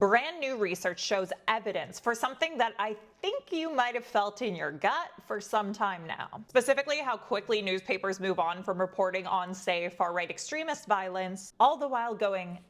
Brand new research shows evidence for something that I think you might have felt in your gut for some time now. Specifically, how quickly newspapers move on from reporting on, say, far-right extremist violence, all the while going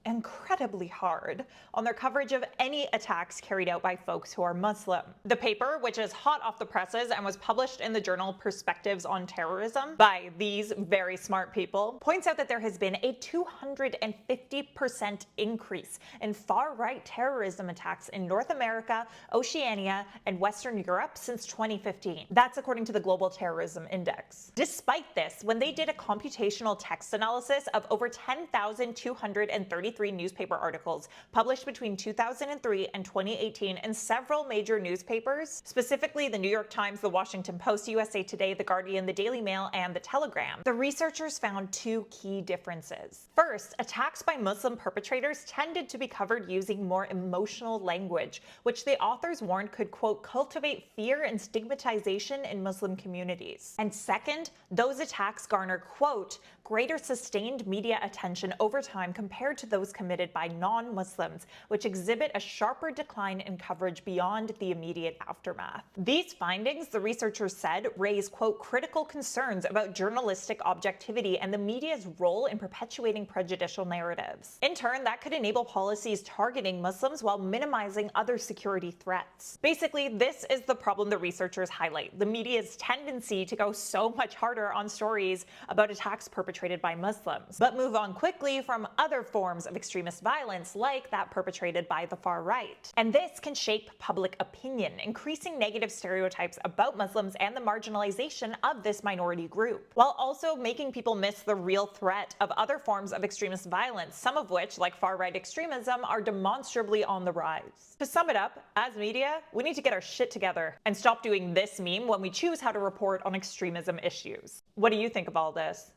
incredibly hard on their coverage of any attacks carried out by folks who are Muslim. The paper, which is hot off the presses and was published in the journal Perspectives on Terrorism by these very smart people, points out that there has been a 250% increase in far-right terrorism attacks in North America, Oceania, and Western Europe since 2015. That's according to the Global Terrorism Index. Despite this, when they did a computational text analysis of over 10,233 newspaper articles published between 2003 and 2018 in several major newspapers, specifically the New York Times, the Washington Post, USA Today, the Guardian, the Daily Mail, and the Telegram, the researchers found two key differences. First, attacks by Muslim perpetrators tended to be covered using more emotional language, which the authors warned could, quote, cultivate fear and stigmatization in Muslim communities. And second, those attacks garner, quote, greater sustained media attention over time compared to those committed by non-Muslims, which exhibit a sharper decline in coverage beyond the immediate aftermath. These findings, the researchers said, raise, quote, critical concerns about journalistic objectivity and the media's role in perpetuating prejudicial narratives. In turn, that could enable policies targeting Muslims while minimizing other security threats. Basically, this is the problem the researchers highlight: the media's tendency to go so much harder on stories about attacks perpetrated by Muslims, but move on quickly from other forms of extremist violence like that perpetrated by the far right. And this can shape public opinion, increasing negative stereotypes about Muslims and the marginalization of this minority group, while also making people miss the real threat of other forms of extremist violence, some of which, like far-right extremism, are demonstrably on the rise. To sum it up, as media, we need to get our shit together and stop doing this meme when we choose how to report on extremism issues. What do you think of all this?